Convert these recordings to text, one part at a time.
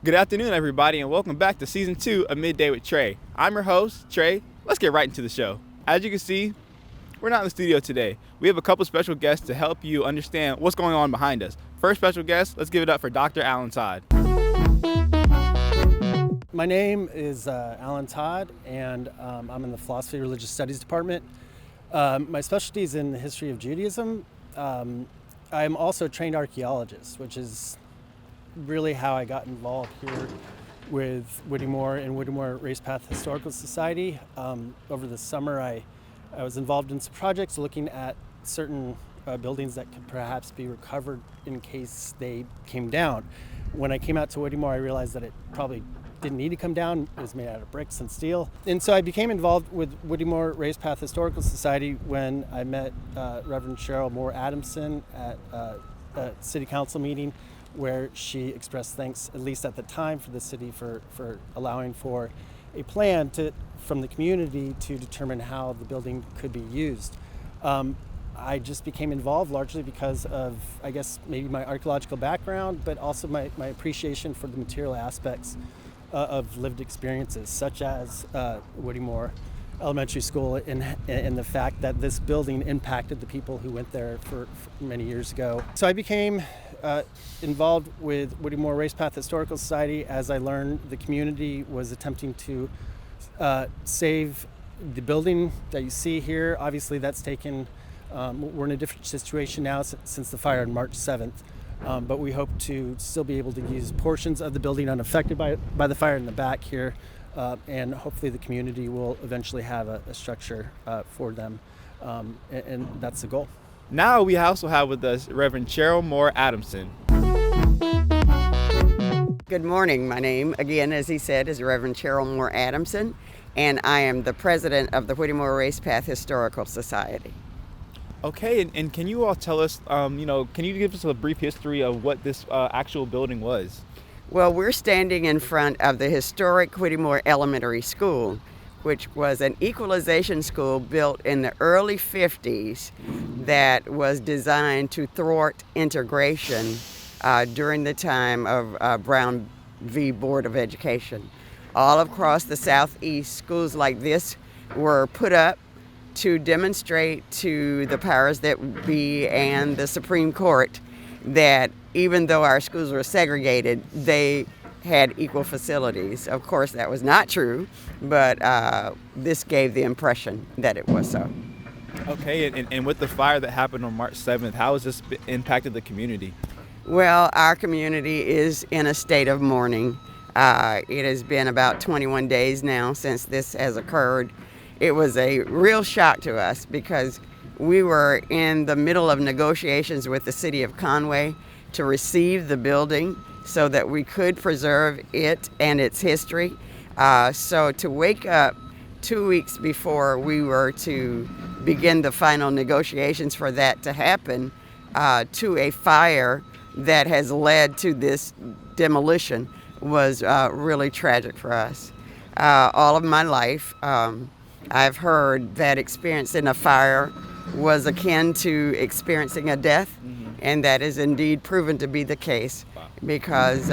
Good afternoon, everybody, and welcome back to Season 2 of Midday with Trey. I'm your host, Trey. Let's get right into the show. As you can see, we're not in the studio today. We have a couple special guests to help you understand what's going on behind us. First special guest, let's give it up for Dr. Alan Todd. My name is Alan Todd, and I'm in the Philosophy and Religious Studies Department. My specialty is in the history of Judaism. I'm also a trained archaeologist, which is really how I got involved here with Whittemore and Whittemore Racepath Historical Society. Over the summer, I was involved in some projects looking at certain buildings that could perhaps be recovered in case they came down. When I came out to Whittemore, I realized that it probably didn't need to come down. It was made out of bricks and steel. And so I became involved with Whittemore Racepath Historical Society when I met Reverend Cheryl Adamson at a city council meeting, where she expressed thanks, at least at the time, for the city for allowing for a plan from the community to determine how the building could be used. I just became involved largely because of, I guess, maybe my archaeological background, but also my appreciation for the material aspects of lived experiences, such as Whittemore Elementary School, and the fact that this building impacted the people who went there for many years ago. So I became involved with Whittemore Racepath Historical Society as I learned the community was attempting to save the building that you see here. Obviously that's taken, we're in a different situation now since the fire on March 7th, but we hope to still be able to use portions of the building unaffected by the fire in the back here, and hopefully the community will eventually have a structure for them, and that's the goal. Now we also have with us Reverend Cheryl Adamson. Good morning. My name, again, as he said, is Reverend Cheryl Adamson, and I am the president of the Whittemore Racepath Historical Society. Okay, and can you all tell us, can you give us a brief history of what this actual building was? Well, we're standing in front of the historic Whittemore Elementary School, which was an equalization school built in the early 50s that was designed to thwart integration during the time of Brown v. Board of Education. All across the Southeast, schools like this were put up to demonstrate to the powers that be and the Supreme Court that even though our schools were segregated, they had equal facilities. Of course, that was not true, but this gave the impression that it was so. Okay, and with the fire that happened on March 7th, how has this impacted the community? Well, our community is in a state of mourning. It has been about 21 days now since this has occurred. It was a real shock to us because we were in the middle of negotiations with the city of Conway to receive the building so that we could preserve it and its history. So to wake up 2 weeks before we were to begin the final negotiations for that to happen, to a fire that has led to this demolition was really tragic for us. All of my life, I've heard that experiencing a fire was akin to experiencing a death, and that is indeed proven to be the case because,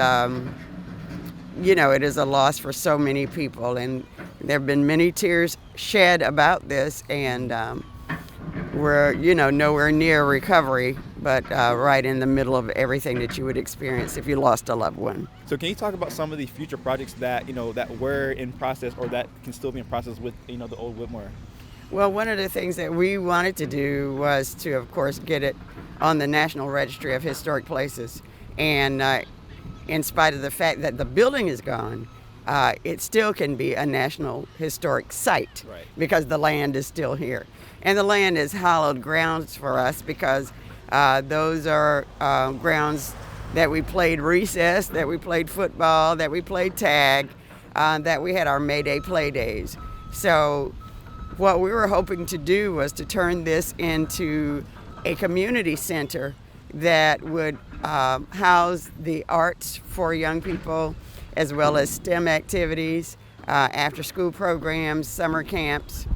it is a loss for so many people, and there have been many tears shed about this, and we're, nowhere near recovery, but right in the middle of everything that you would experience if you lost a loved one. So can you talk about some of the future projects that, that were in process or that can still be in process with, the old Whittemore? Well, one of the things that we wanted to do was to, of course, get it on the National Registry of Historic Places. And in spite of the fact that the building is gone, it still can be a National Historic Site, right, because the land is still here. And the land is hallowed grounds for us because those are grounds that we played recess, that we played football, that we played tag, that we had our Midday play days. So what we were hoping to do was to turn this into a community center that would house the arts for young people, as well as STEM activities, after-school programs, summer camps.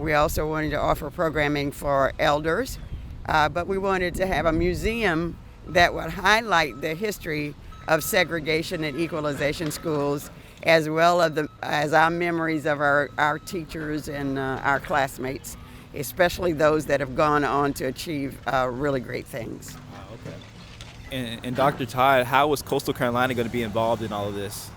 We also wanted to offer programming for elders, but we wanted to have a museum that would highlight the history of segregation and equalization schools, as well as our memories of our teachers and our classmates, especially those that have gone on to achieve really great things. Wow, okay. And Dr. Todd, how is Coastal Carolina going to be involved in all of this?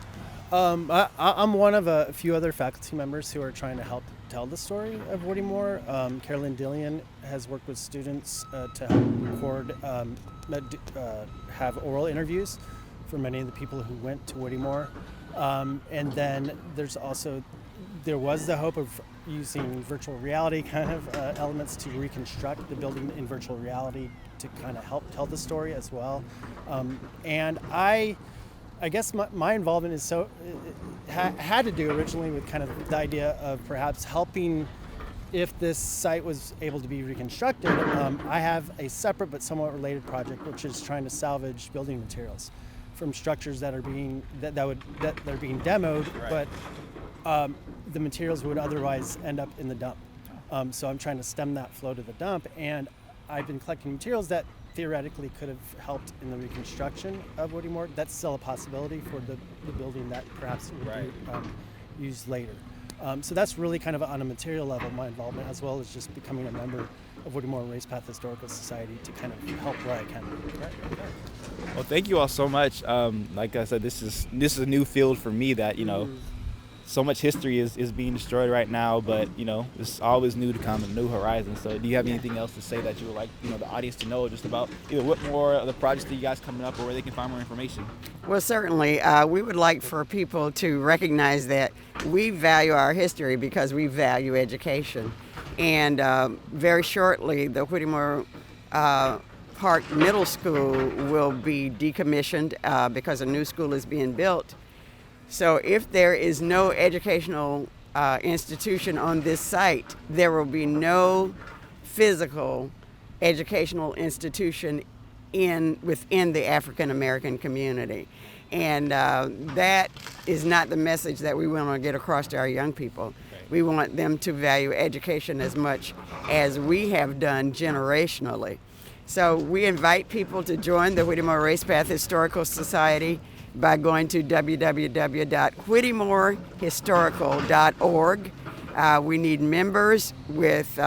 I'm one of a few other faculty members who are trying to help tell the story of Whittemore. Carolyn Dillion has worked with students to help record, have oral interviews for many of the people who went to Whittemore. And then there was the hope of using virtual reality kind of elements to reconstruct the building in virtual reality to kind of help tell the story as well. And I guess my involvement is had to do originally with kind of the idea of perhaps helping if this site was able to be reconstructed. I have a separate but somewhat related project, which is trying to salvage building materials from structures that are being that are being demoed, right. But the materials would otherwise end up in the dump. So I'm trying to stem that flow to the dump, and I've been collecting materials that theoretically could have helped in the reconstruction of Whittemore. That's still a possibility for the building that perhaps would right. be used later. So that's really kind of on a material level, my involvement, as well as just becoming a member of Whittemore Racepath Historical Society to kind of help where I can. Right. Well, thank you all so much. Like I said, this is a new field for me that, so much history is being destroyed right now, but it's always new to come, a new horizon. So do you have anything else to say that you would like the audience to know just about either Whittemore, the projects that you guys coming up, or where they can find more information? Well, certainly we would like for people to recognize that we value our history because we value education. And very shortly the Whittemore Park Middle School will be decommissioned because a new school is being built. So if there is no educational institution on this site, there will be no physical educational institution within the African American community. And that is not the message that we want to get across to our young people. We want them to value education as much as we have done generationally. So we invite people to join the Whittemore Racepath Historical Society by going to www.whittemorehistorical.org. We need members with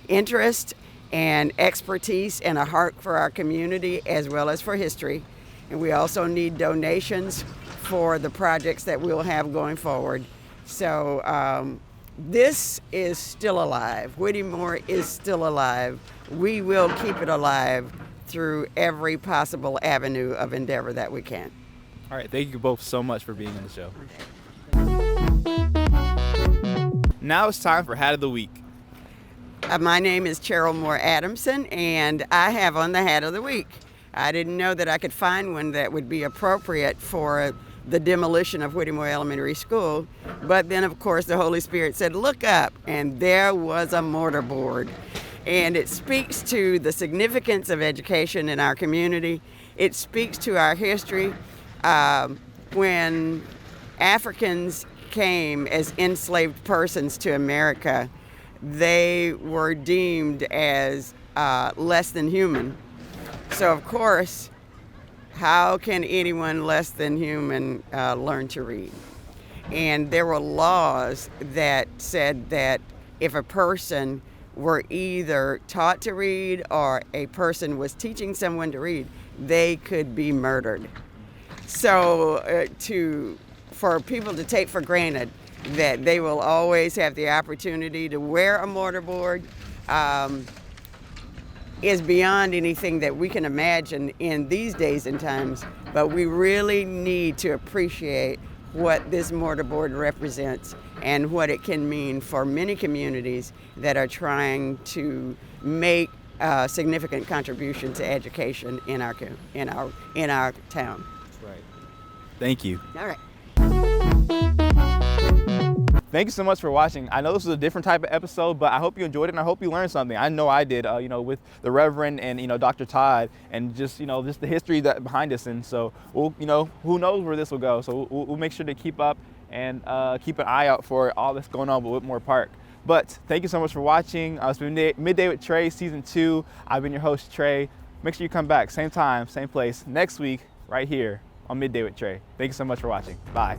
interest and expertise and a heart for our community as well as for history. And we also need donations for the projects that we'll have going forward. So this is still alive. Whittemore is still alive. We will keep it alive through every possible avenue of endeavor that we can. All right, thank you both so much for being on the show. Now it's time for Hat of the Week. My name is Cheryl Moore Adamson, and I have on the Hat of the Week. I didn't know that I could find one that would be appropriate for the demolition of Whittemore Elementary School, but then of course the Holy Spirit said, look up, and there was a mortarboard. And it speaks to the significance of education in our community. It speaks to our history. When Africans came as enslaved persons to America, they were deemed as less than human. So of course, how can anyone less than human learn to read? And there were laws that said that if a person were either taught to read or a person was teaching someone to read, they could be murdered. So for people to take for granted that they will always have the opportunity to wear a mortarboard is beyond anything that we can imagine in these days and times. But we really need to appreciate what this mortarboard represents and what it can mean for many communities that are trying to make a significant contribution to education in our town. Right. Thank you. All right. Thank you so much for watching. I know this was a different type of episode, but I hope you enjoyed it and I hope you learned something. I know I did, with the Reverend and, Dr. Todd and just the history that behind us. And so, we'll, who knows where this will go. So we'll make sure to keep up and keep an eye out for all that's going on with Whittemore Park. But thank you so much for watching. It's been Midday with Trey, Season 2. I've been your host, Trey. Make sure you come back, same time, same place, next week, right here on Midday with Trey. Thank you so much for watching. Bye.